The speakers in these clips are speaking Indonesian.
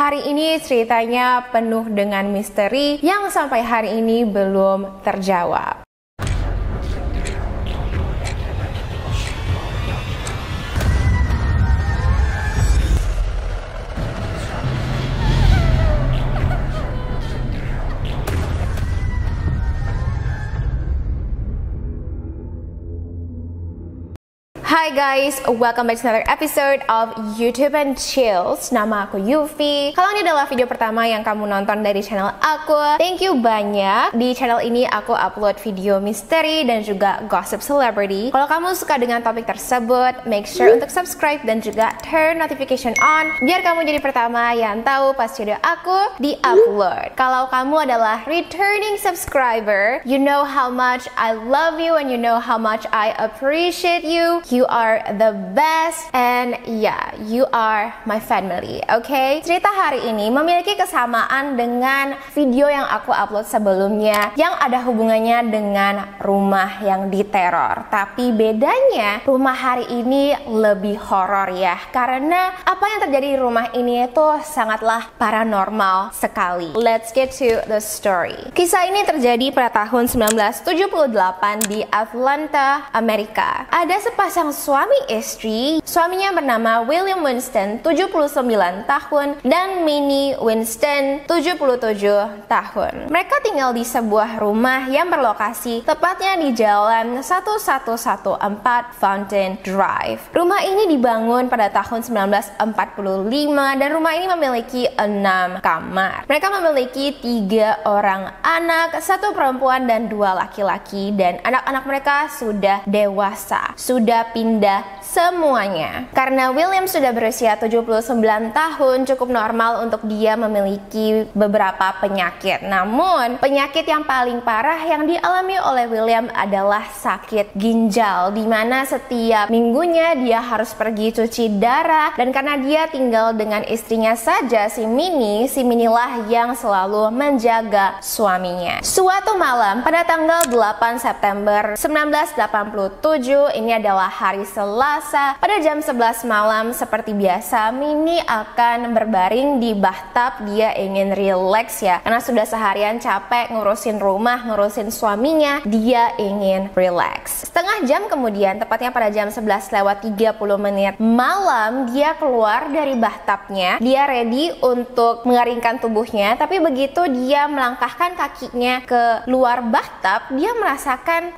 Hari ini ceritanya penuh dengan misteri yang sampai hari ini belum terjawab. Hi guys, welcome back to another episode of YouTube and Chills. Nama aku Yufi. Kalau ini adalah video pertama yang kamu nonton dari channel aku, thank you banyak. Di channel ini aku upload video misteri dan juga gossip celebrity. Kalau kamu suka dengan topik tersebut, make sure untuk subscribe dan juga turn notification on biar kamu jadi pertama yang tahu pas video aku di-upload. Kalau kamu adalah returning subscriber, you know how much I love you and you know how much I appreciate you. You are the best and yeah, you are my family, okay? Cerita hari ini memiliki kesamaan dengan video yang aku upload sebelumnya yang ada hubungannya dengan rumah yang diteror. Tapi bedanya rumah hari ini lebih horor ya, karena apa yang terjadi di rumah ini itu sangatlah paranormal sekali. Let's get to the story. Kisah ini terjadi pada tahun 1978 di Atlanta, Amerika. Ada sepasang suami istri, suaminya bernama William Winston, 79 tahun, dan Minnie Winston, 77 tahun. Mereka tinggal di sebuah rumah yang berlokasi tepatnya di Jalan 1114 Fountain Drive. Rumah ini dibangun pada tahun 1945 dan rumah ini memiliki 6 kamar. Mereka memiliki 3 orang anak, 1 perempuan dan 2 laki-laki, dan anak-anak mereka sudah dewasa, sudah pindah semuanya. Karena William sudah berusia 79 tahun, cukup normal untuk dia memiliki beberapa penyakit. Namun, penyakit yang paling parah yang dialami oleh William adalah sakit ginjal, di mana setiap minggunya dia harus pergi cuci darah, dan karena dia tinggal dengan istrinya saja, si Minnie lah yang selalu menjaga suaminya. Suatu malam pada tanggal 8 September 1987, ini adalah hari Selasa, pada jam 11 malam seperti biasa, Minnie akan berbaring di bathtub. Dia ingin relax ya, karena sudah seharian capek ngurusin rumah, ngurusin suaminya, dia ingin relax. Setengah jam kemudian, tepatnya pada jam 11:30 malam, dia keluar dari bathtubnya. Dia ready untuk mengeringkan tubuhnya, tapi begitu dia melangkahkan kakinya ke luar bathtub, dia merasakan,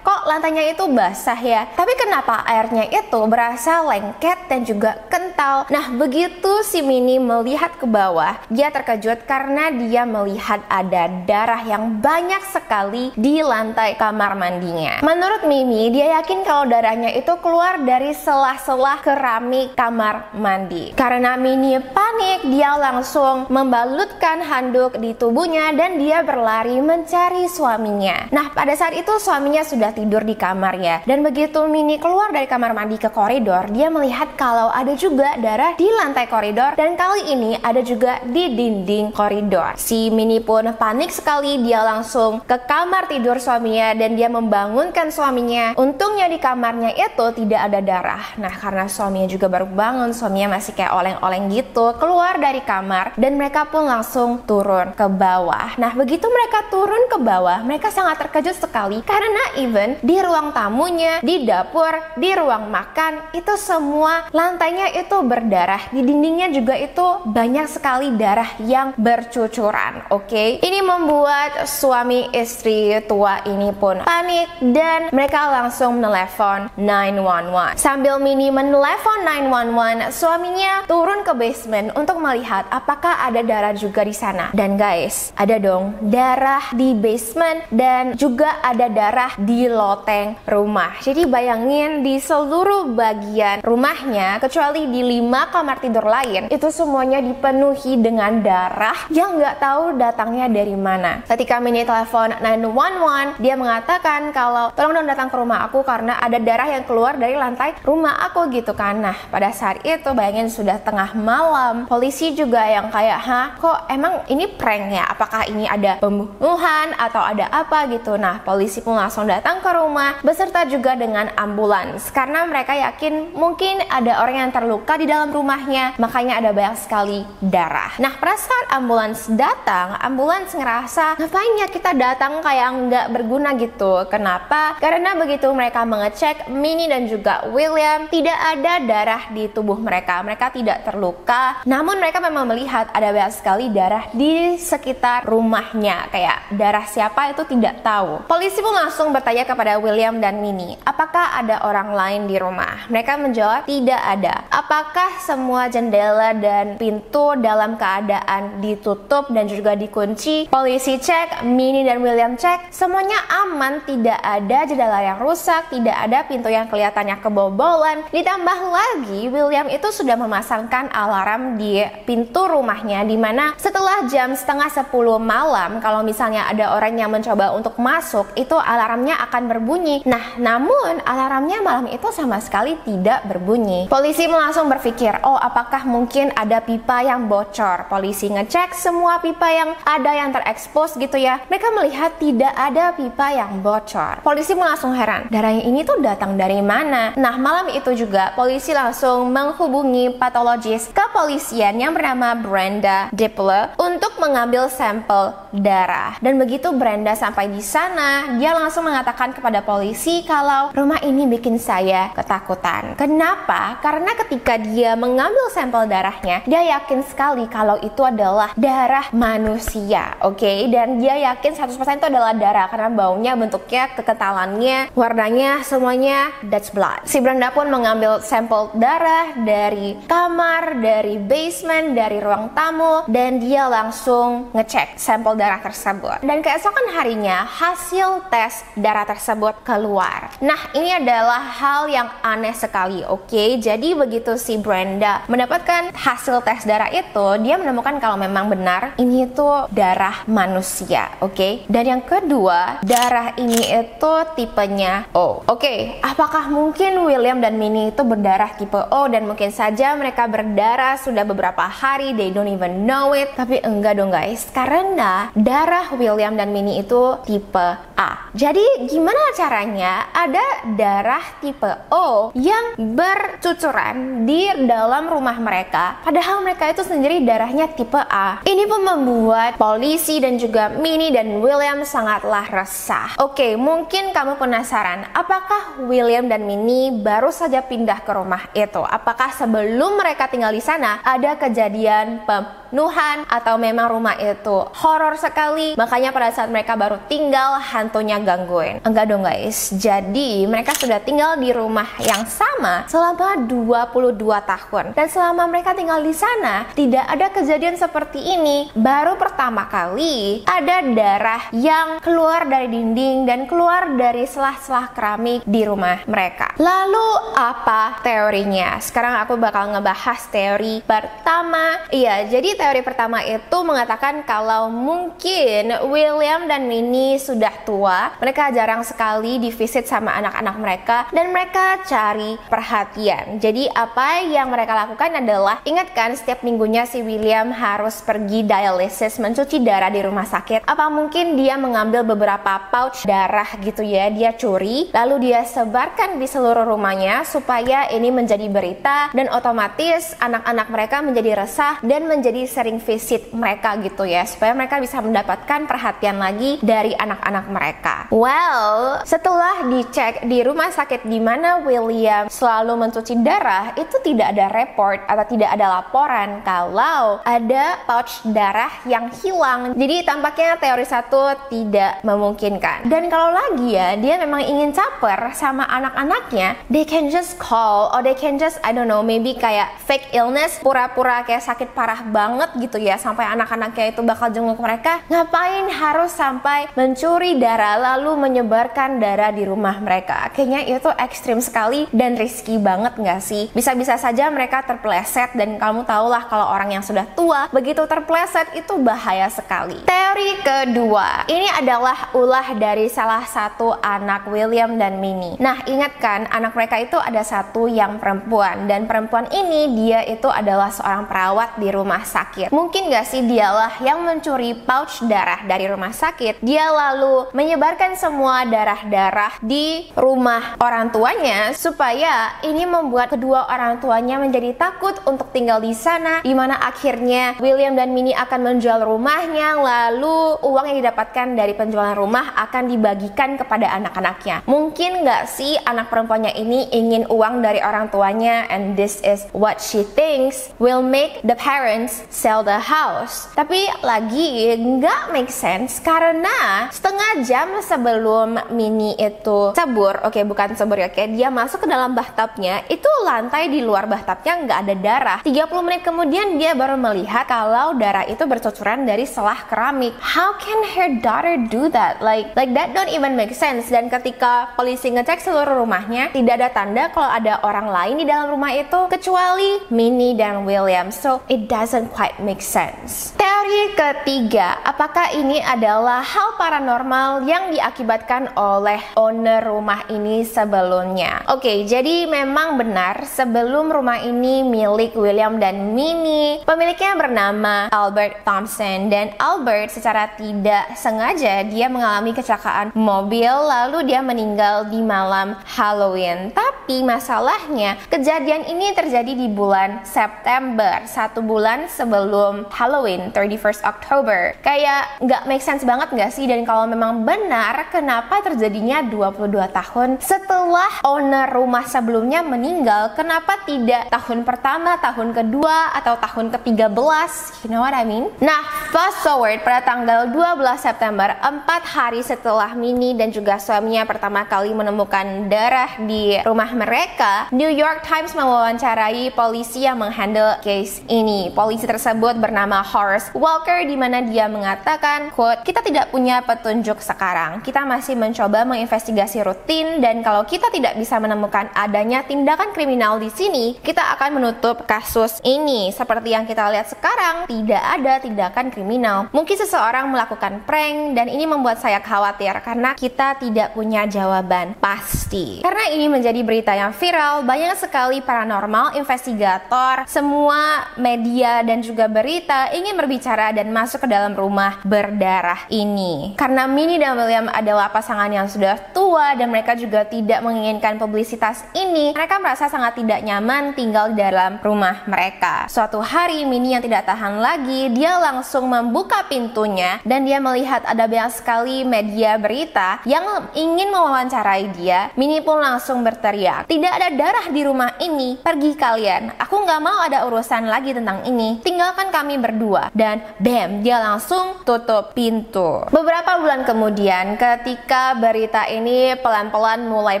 kok lantainya itu basah ya, tapi kenapa airnya itu berasa lengket dan juga kental. Nah, begitu si Minnie melihat ke bawah, dia terkejut karena dia melihat ada darah yang banyak sekali di lantai kamar mandinya. Menurut Minnie, dia yakin kalau darahnya itu keluar dari sela-sela keramik kamar mandi. Karena Minnie panik, dia langsung membalutkan handuk di tubuhnya dan dia berlari mencari suaminya. Nah, pada saat itu suaminya sudah tidur di kamarnya, dan begitu Minnie keluar dari kamar mandi ke koridor, dia melihat kalau ada juga darah di lantai koridor, dan kali ini ada juga di dinding koridor. Si Minnie pun panik sekali, dia langsung ke kamar tidur suaminya dan dia membangunkan suaminya. Untungnya di kamarnya itu tidak ada darah. Nah, karena suaminya juga baru bangun, suaminya masih kayak oleng-oleng gitu, keluar dari kamar dan mereka pun langsung turun ke bawah. Nah, begitu mereka turun ke bawah, mereka sangat terkejut sekali karena even di ruang tamunya, di dapur, di ruang makan, itu semua lantainya itu berdarah. Di dindingnya juga itu banyak sekali darah yang bercucuran. Oke, ini membuat suami istri tua ini pun panik dan mereka langsung menelepon 911. Sambil Minnie menelepon 911, suaminya turun ke basement untuk melihat apakah ada darah juga di sana. Dan guys, ada dong darah di basement dan juga ada darah di loteng rumah. Jadi bayangin, di seluruh bagian rumahnya kecuali di 5 kamar tidur lain, itu semuanya dipenuhi dengan darah yang nggak tahu datangnya dari mana. Ketika Minnie telepon 911, dia mengatakan kalau tolong dong datang ke rumah aku karena ada darah yang keluar dari lantai rumah aku gitu kan. Nah, pada saat itu bayangin sudah tengah malam, polisi juga yang kayak, kok emang ini prank ya? Apakah ini ada pembunuhan atau ada apa gitu? Nah, polisi pun langsung datang ke rumah beserta juga dengan ambulans. ambulans karena mereka yakin mungkin ada orang yang terluka di dalam rumahnya, makanya ada banyak sekali darah. Nah, pada saat ambulans datang, ambulans ngerasa ngapain ya kita datang kayak nggak berguna gitu. Kenapa? Karena begitu mereka mengecek Minnie dan juga William, tidak ada darah di tubuh mereka. Mereka tidak terluka, namun mereka memang melihat ada banyak sekali darah di sekitar rumahnya. Kayak darah siapa itu tidak tahu. Polisi pun langsung bertanya kepada William dan Minnie, apakah ada orang lain di rumah? Mereka menjawab tidak ada. Apakah semua jendela dan pintu dalam keadaan ditutup dan juga dikunci? Polisi cek, Minnie dan William cek, semuanya aman, tidak ada jendela yang rusak, tidak ada pintu yang kelihatannya kebobolan. Ditambah lagi, William itu sudah memasangkan alarm di pintu rumahnya, dimana setelah jam setengah 10 malam, kalau misalnya ada orang yang mencoba untuk masuk, itu alarmnya akan berbunyi. Nah, namun alarmnya malam itu sama sekali tidak berbunyi. Polisi langsung berpikir, oh apakah mungkin ada pipa yang bocor? Polisi ngecek semua pipa yang ada yang terekspos gitu ya. Mereka melihat tidak ada pipa yang bocor. Polisi langsung heran, darah ini tuh datang dari mana? Nah, malam itu juga polisi langsung menghubungi patologis kepolisian yang bernama Brenda Dipler untuk mengambil sampel darah. Dan begitu Brenda sampai di sana, dia langsung mengatakan kepada polisi kalau rumah ini bikin saya ketakutan. Kenapa? Karena ketika dia mengambil sampel darahnya, dia yakin sekali kalau itu adalah darah manusia, oke? Dan dia yakin 100% itu adalah darah karena baunya, bentuknya, kekentalannya, warnanya, semuanya that's blood. Si Brenda pun mengambil sampel darah dari kamar, dari basement, dari ruang tamu, dan dia langsung ngecek sampel darah tersebut. Dan keesokan harinya, hasil tes darah tersebut keluar. Nah, ini adalah hal yang aneh sekali, oke? Jadi begitu si Brenda mendapatkan hasil tes darah itu, dia menemukan kalau memang benar ini itu darah manusia, oke? Dan yang kedua, darah ini itu tipenya O. Oke, apakah mungkin William dan Minnie itu berdarah tipe O dan mungkin saja mereka berdarah sudah beberapa hari, they don't even know it? Tapi enggak dong guys, karena darah William dan Minnie itu tipe A. Jadi gimana caranya ada darah tipe O yang bercucuran di dalam rumah mereka, padahal mereka itu sendiri darahnya tipe A? Ini pun membuat polisi dan juga Minnie dan William sangatlah resah. Oke, mungkin kamu penasaran, apakah William dan Minnie baru saja pindah ke rumah itu? Apakah sebelum mereka tinggal di sana ada kejadian pembunuhan atau memang rumah itu horor sekali, makanya pada saat mereka baru tinggal hantunya gangguin? Enggak dong guys, jadi mereka sudah tinggal di rumah yang sama selama 22 tahun, dan selama mereka tinggal di sana tidak ada kejadian seperti ini. Baru pertama kali ada darah yang keluar dari dinding dan keluar dari selah-selah keramik di rumah mereka. Lalu apa teorinya? Sekarang aku bakal ngebahas teori pertama. Iya, jadi teori pertama itu mengatakan kalau mungkin William dan Minnie sudah tua, mereka jarang sekali divisit sama anak-anak mereka dan mereka cari perhatian. Jadi apa yang mereka lakukan adalah, ingat kan setiap minggunya si William harus pergi dialisis, mencuci darah di rumah sakit. Apa mungkin dia mengambil beberapa pouch darah gitu ya, dia curi lalu dia sebarkan di seluruh rumahnya supaya ini menjadi berita dan otomatis anak-anak mereka menjadi resah dan menjadi sering visit mereka gitu ya, supaya mereka bisa mendapatkan perhatian lagi dari anak-anak mereka. Well, setelah dicek di rumah sakit di mana William selalu mencuci darah, itu tidak ada report atau tidak ada laporan kalau ada pouch darah yang hilang. Jadi tampaknya teori satu tidak memungkinkan. Dan kalau lagi ya, dia memang ingin caper sama anak-anaknya, they can just call or they can just, I don't know, maybe kayak fake illness, pura-pura kayak sakit parah banget gitu ya, sampai anak-anaknya itu bakal jenguk mereka. Ngapain harus sampai mencuri darah lalu menyebarkan darah di rumah mereka? Kayaknya itu ekstrim sekali dan risky banget nggak sih? Bisa-bisa saja mereka terpeleset, dan kamu tahulah kalau orang yang sudah tua begitu terpeleset itu bahaya sekali. Teori kedua, ini adalah ulah dari salah satu anak William dan Minnie. Nah, ingat kan anak mereka itu ada satu yang perempuan, dan perempuan ini dia itu adalah seorang perawat di rumah sakit. Mungkin gak sih dialah yang mencuri pouch darah dari rumah sakit, dia lalu menyebarkan semua darah-darah di rumah orang orang tuanya, supaya ini membuat kedua orang tuanya menjadi takut untuk tinggal di sana, dimana akhirnya William dan Minnie akan menjual rumahnya, lalu uang yang didapatkan dari penjualan rumah akan dibagikan kepada anak-anaknya. Mungkin nggak sih anak perempuannya ini ingin uang dari orang tuanya, and this is what she thinks will make the parents sell the house. Tapi lagi nggak make sense karena setengah jam sebelum Minnie itu cebur, bukan cebur ya, dia masuk ke dalam bathtubnya, itu lantai di luar bathtubnya nggak ada darah. 30 menit kemudian dia baru melihat kalau darah itu bercucuran dari selah keramik. How can her daughter do that? Like that don't even make sense. Dan ketika polisi ngecek seluruh rumahnya, tidak ada tanda kalau ada orang lain di dalam rumah itu kecuali Minnie dan William. So it doesn't quite make sense. Teori ketiga, apakah ini adalah hal paranormal yang diakibatkan oleh owner rumah ini sebelumnya? Jadi memang benar, sebelum rumah ini milik William dan Minnie, pemiliknya bernama Albert Thompson, dan Albert secara tidak sengaja dia mengalami kecelakaan mobil, lalu dia meninggal di malam Halloween. Tapi masalahnya kejadian ini terjadi di bulan September, 1 bulan sebelum Halloween, 31st October. Kayak nggak make sense banget nggak sih? Dan kalau memang benar, kenapa terjadinya 22 tahun setelah owner rumah sebelumnya meninggal? Kenapa tidak tahun pertama, tahun kedua, atau tahun ke-13? You know what I mean? Nah, fast forward pada tanggal 12 September, 4 hari setelah Minnie dan juga suaminya pertama kali menemukan darah di rumah mereka, New York Times mewawancarai polisi yang menghandle case ini. Polisi tersebut bernama Horace Walker, di mana dia mengatakan, quote, "Kita tidak punya petunjuk sekarang. Kita masih mencoba menginvestigasi rutin, dan kalau kita tidak bisa menemukan adanya tindakan kriminal di sini, kita akan menutup kasus ini. Seperti yang kita lihat sekarang, tidak ada tindakan kriminal. Mungkin seseorang melakukan prank, dan ini membuat saya khawatir karena kita tidak punya jawaban pasti." Karena ini menjadi berita yang viral, banyak sekali paranormal investigator, semua media dan juga berita ingin berbicara dan masuk ke dalam rumah berdarah ini. Karena Minnie dan William adalah pasangan yang sudah tua dan mereka juga tidak menginginkan publisitas ini, mereka merasa sangat tidak nyaman tinggal di dalam rumah mereka. Suatu hari Minnie yang tidak tahan lagi, dia langsung membuka pintunya dan dia melihat ada banyak sekali media berita yang ingin mewawancarai dia. Minnie pun langsung berteriak, "Tidak ada darah di rumah ini, pergi kalian. Aku nggak mau ada urusan lagi tentang ini. Tinggalkan kami berdua." Dan bam, dia langsung tutup pintu. Beberapa bulan kemudian, ketika berita ini pelan-pelan mulai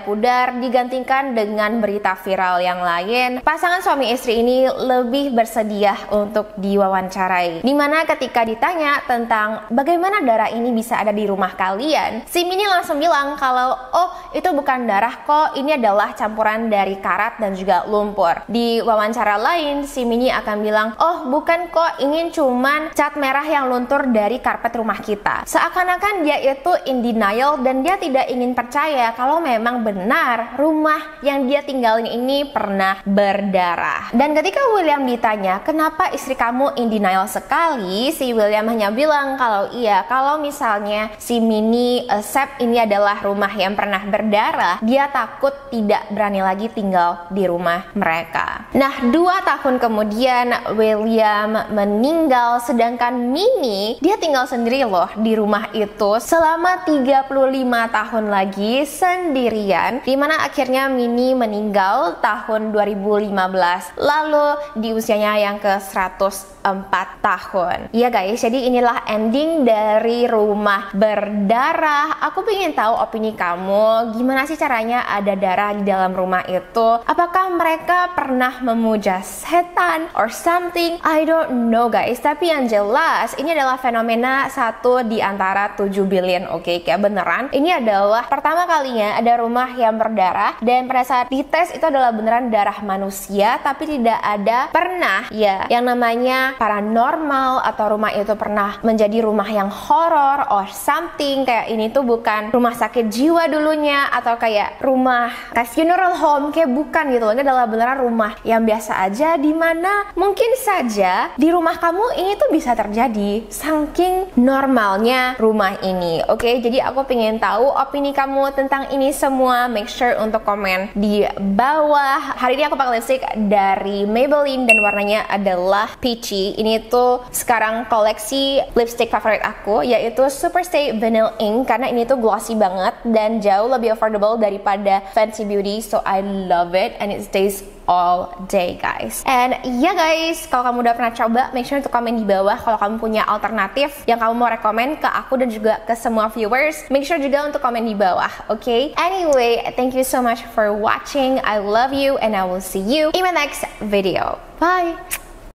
pudar, digantikan dengan berita viral yang lain, pasangan suami istri ini lebih bersedia untuk diwawancarai. Dimana ketika ditanya tentang bagaimana darah ini bisa ada di rumah kalian, si Minnie langsung bilang kalau, "Oh, itu bukan darah kok, ini adalah campuran dari karat dan juga lumpur." Di wawancara lain, si Minnie akan bilang, "Oh, bukan kok, ini cuman cat merah yang luntur dari karpet rumah kita." Seakan-akan dia itu in denial dan dia tidak ingin percaya kalau memang benar rumah yang dia tinggalin ini pernah berdarah. Dan ketika William ditanya, "Kenapa istri kamu in denial sekali?" si William hanya bilang kalau iya, kalau misalnya si Minnie accept ini adalah rumah yang pernah berdarah, dia takut tidak berani lagi tinggal di rumah mereka. Nah, 2 tahun kemudian William meninggal, sedangkan Minnie dia tinggal sendiri loh di rumah itu selama 35 tahun lagi sendirian, dimana akhirnya Minnie meninggal tahun 2015, lalu di usianya yang ke 104 tahun. Iya guys, jadi inilah ending dari Rumah Berdarah. Aku pengen tahu opini kamu, gimana sih caranya ada darah di dalam rumah itu? Apakah mereka pernah memuja setan or something? I don't know guys, tapi yang jelas ini adalah fenomena 1 di antara 7 billion, kayak beneran. Ini adalah pertama kalinya ada rumah yang berdarah, dan pada saat dites itu adalah beneran darah manusia, tapi tidak ada pernah ya yang namanya paranormal atau rumah itu pernah menjadi rumah yang horor or something. Kayak ini tuh bukan rumah sakit jiwa dulunya atau kayak rumah kayak funeral home, kayak bukan gitu. Ini adalah beneran rumah yang biasa aja, dimana mungkin saja di rumah kamu ini tuh bisa terjadi saking normalnya rumah ini. Oke, jadi aku pengen tahu opini kamu tentang ini semua. Make sure untuk komen di bawah. Hari ini aku pakai lipstick dari Maybelline dan warnanya adalah peachy. Ini tuh sekarang koleksi lipstick favorit aku, yaitu Superstay Vanilla Ink, karena ini tuh glossy banget dan jauh lebih affordable daripada Fenty Beauty. So I love it and it stays all day, guys. And ya guys, kalau kamu udah pernah coba, make sure untuk komen di bawah kalau kamu punya alternatif yang kamu mau rekomen ke aku dan juga ke semua viewers. Make sure juga untuk komen di bawah, okay? Anyway, thank you so much for watching. I love you and I will see you in my next video. Bye!